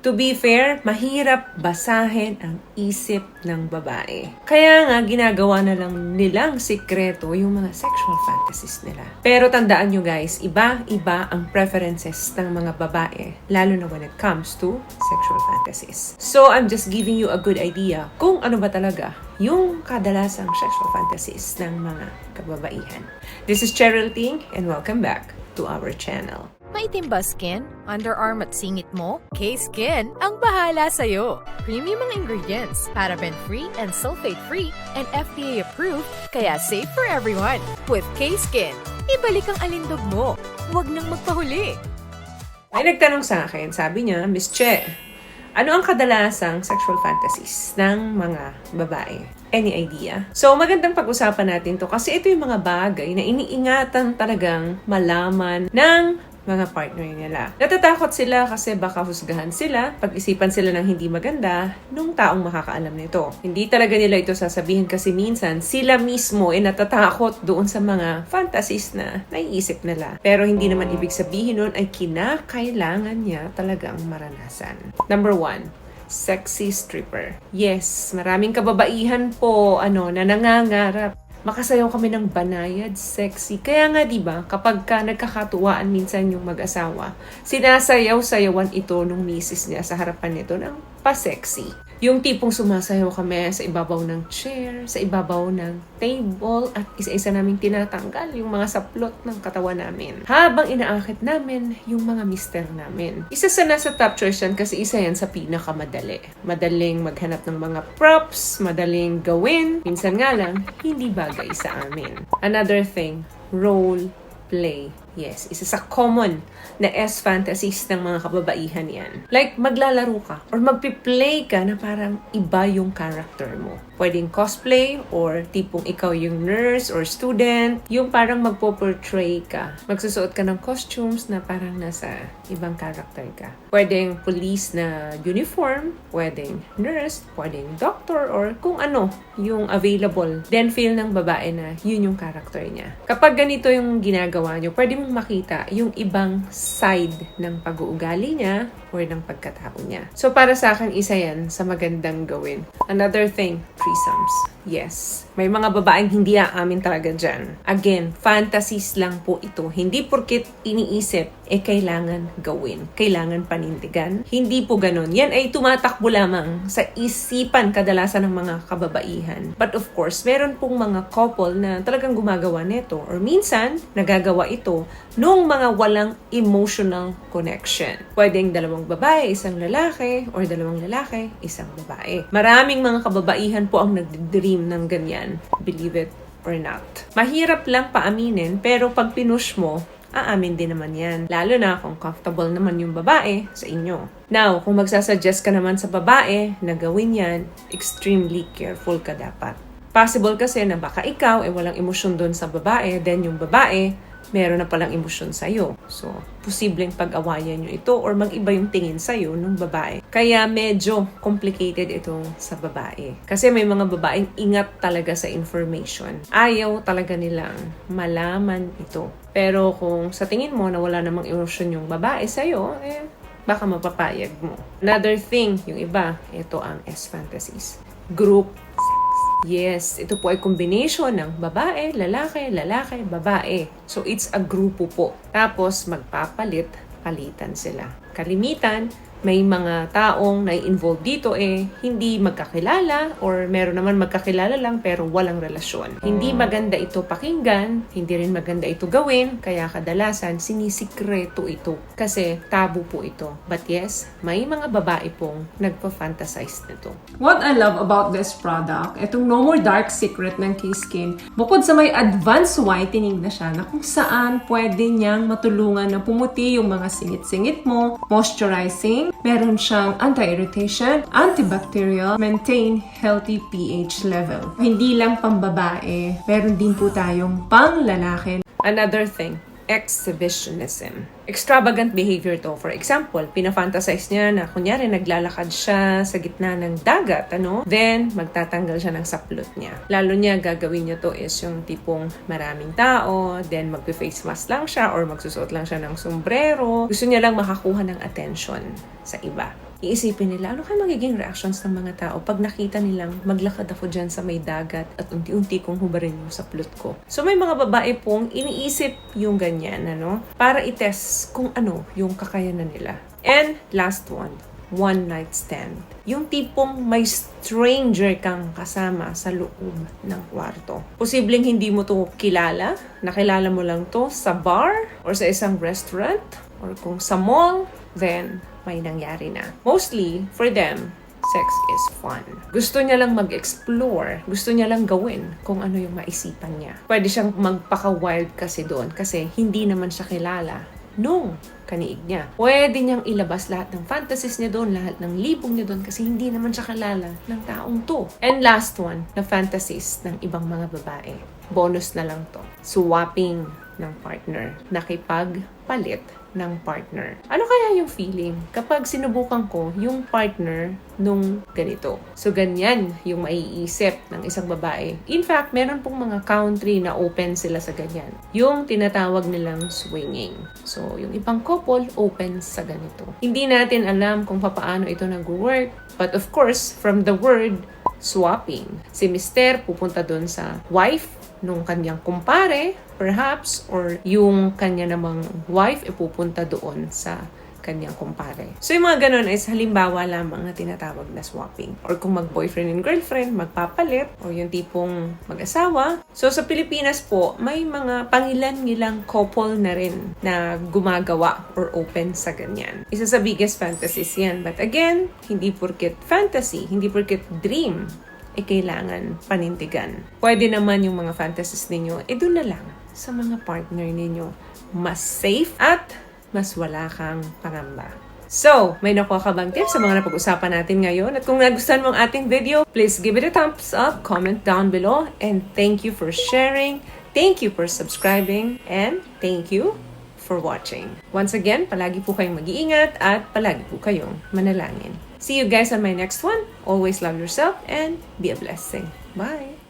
To be fair, mahirap basahin ang isip ng babae. Kaya nga, ginagawa na lang nilang sikreto yung mga sexual fantasies nila. Pero tandaan nyo guys, iba-iba ang preferences ng mga babae, lalo na when it comes to sexual fantasies. So, I'm just giving you a good idea kung ano ba talaga yung kadalasang sexual fantasies ng mga kababaihan. This is Cheryl Ting and welcome back to our channel. Maitim ba skin? Underarm at singit mo? K-Skin ang bahala sa'yo. Premium ang ingredients, paraben-free and sulfate-free, and FDA-approved, kaya safe for everyone. With K-Skin, ibalik ang alindog mo. Huwag nang magpahuli. May nagtanong sa akin, sabi niya, Miss Che, ano ang kadalasang sexual fantasies ng mga babae? Any idea? So, magandang pag-usapan natin to kasi ito yung mga bagay na iniingatan talagang malaman ng mga partner nila. Natatakot sila kasi baka husgahan sila, pag-isipan sila ng hindi maganda nung taong makakaalam nito. Hindi talaga nila ito sasabihin kasi minsan sila mismo ay natatakot doon sa mga fantasies na naiisip nila. Pero hindi naman ibig sabihin nun ay kinakailangan niya talagang maranasan. Number 1. Sexy stripper. Yes, maraming kababaihan po na nangangarap makasayaw kami ng banayad, sexy. Kaya nga 'di ba, kapag ka nagkakatuwaan minsan yung mag-asawa, sinasayaw-sayawan ito nung misis niya sa harapan nito ng pa-sexy. Yung tipong sumasayaw kami sa ibabaw ng chair, sa ibabaw ng table, at isa-isa naming tinatanggal yung mga saplot ng katawan namin. Habang inaakit namin yung mga mister namin. Isa sa nasa top choice yan kasi isa yan sa pinakamadali. Madaling maghanap ng mga props, madaling gawin. Minsan nga lang, hindi bagay sa amin. Another thing, role play. Yes, isa sa common na S-fantasies ng mga kababaihan yan. Like, maglalaro ka or magpi-play ka na parang iba yung character mo. Pwedeng cosplay or tipong ikaw yung nurse or student. Yung parang magpo-portray ka. Magsusuot ka ng costumes na parang nasa ibang character ka. Pwedeng police na uniform, pwedeng nurse, pwedeng doctor, or kung ano yung available. Then feel ng babae na yun yung character niya. Kapag ganito yung ginagawa nyo, pwede mong makita yung ibang side ng pag-uugali niya or ng pagkatao niya. So, para sa akin, isa yan sa magandang gawin. Another thing, threesomes. Yes. May mga babaeng hindi aamin talaga dyan. Again, fantasies lang po ito. Hindi porkit iniisip, kailangan gawin. Kailangan panindigan. Hindi po ganun. Yan ay tumatakbo lamang sa isipan kadalasan ng mga kababaihan. But of course, meron pong mga couple na talagang gumagawa nito. Or minsan, nagagawa ito nung mga walang emotional connection. Pwedeng dalawang babae, isang lalaki, or dalawang lalaki, isang babae. Maraming mga kababaihan po ang nagdidream ng ganyan. Believe it or not. Mahirap lang paaminin, pero pag pinush mo, aamin din naman yan. Lalo na kung comfortable naman yung babae sa inyo. Now, kung magsasuggest ka naman sa babae na gawin yan, extremely careful ka dapat. Possible kasi na baka ikaw ay walang emosyon doon sa babae, then yung babae, meron na palang emosyon sa'yo. So, posibleng pag-awayan nyo ito or mag-iba yung tingin sa'yo ng babae. Kaya medyo complicated itong sa babae. Kasi may mga babaeng ingat talaga sa information. Ayaw talaga nilang malaman ito. Pero kung sa tingin mo na wala namang emosyon yung babae sa'yo, baka mapapayag mo. Another thing, yung iba, ito ang S-fantasies. Group sex. Yes, ito po ay combination ng babae, lalaki, lalaki, babae. So, it's a grupo po. Tapos, magpapalit-palitan sila. Kalimitan, may mga taong na-involve dito hindi magkakilala or meron naman magkakilala lang pero walang relasyon. Hindi maganda ito pakinggan, hindi rin maganda ito gawin, kaya kadalasan sinisikreto ito kasi tabu po ito. But yes, may mga babae pong nagpa-fantasize nito. What I love about this product, itong No More Dark Secret ng K-Skin, bukod sa may advanced whitening na siya na kung saan pwede niyang matulungan na pumuti yung mga singit-singit mo, moisturizing, meron siyang anti-irritation, antibacterial, maintain healthy pH level. Hindi lang pambabae, meron din po tayong pang-lalaki. Another thing, exhibitionism. Extravagant behavior to. For example, pinafantasize niya na kunyari naglalakad siya sa gitna ng dagat, Then, magtatanggal siya ng saplot niya. Lalo niya, gagawin niya to is yung tipong maraming tao, then magpe-face mask lang siya or magsusuot lang siya ng sombrero. Gusto niya lang makakuha ng attention sa iba. iisipin nila, ano kaya magiging reactions ng mga tao pag nakita nilang maglakad ako dyan sa may dagat at unti-unti kong hubarin yung saplot ko. So may mga babae pong iniisip yung ganyan, para itest kung ano yung kakayanan nila. And last one night stand. Yung tipong may stranger kang kasama sa loob ng kwarto. Posibleng hindi mo to kilala, nakilala mo lang to sa bar or sa isang restaurant or kung sa mall, then may nangyari na. Mostly, for them, sex is fun. Gusto niya lang mag-explore. Gusto niya lang gawin kung ano yung maisipan niya. Pwede siyang magpaka-wild kasi doon kasi hindi naman siya kilala nung kaniig niya. Pwede niyang ilabas lahat ng fantasies niya doon, lahat ng libong niya doon kasi hindi naman siya kilala ng taong to. And last one, na fantasies ng ibang mga babae. Bonus na lang to. Swapping ng partner. Nakipagpalit ng partner. Ano kaya yung feeling kapag sinubukan ko yung partner nung ganito? So, ganyan yung maiisip ng isang babae. In fact, meron pong mga country na open sila sa ganyan. Yung tinatawag nilang swinging. So, yung ibang couple open sa ganito. Hindi natin alam kung paano ito nag-work. But of course, from the word swapping, si Mister pupunta doon sa wife nung kanyang kumpare, perhaps, or yung kanya namang wife pupunta doon sa kanyang kumpare. So yung mga ganun is halimbawa lamang na tinatawag na swapping. Or kung mag-boyfriend and girlfriend, magpapalit, o yung tipong mag-asawa. So sa Pilipinas po, may mga pangilan-ngilang couple na rin na gumagawa or open sa ganyan. Isa sa biggest fantasies yan. But again, hindi porket fantasy, hindi porket dream, kailangan panindigan. Pwede naman yung mga fantasies ninyo, doon na lang sa mga partner ninyo. Mas safe at mas wala kang pangamba. So, may nakuha ka bang tips sa mga napag-usapan natin ngayon? At kung nagustuhan mo ang ating video, please give it a thumbs up, comment down below, and thank you for sharing, thank you for subscribing, and thank you for watching. Once again, palagi po kayong mag-iingat at palagi po kayong manalangin. See you guys on my next one. Always love yourself and be a blessing. Bye!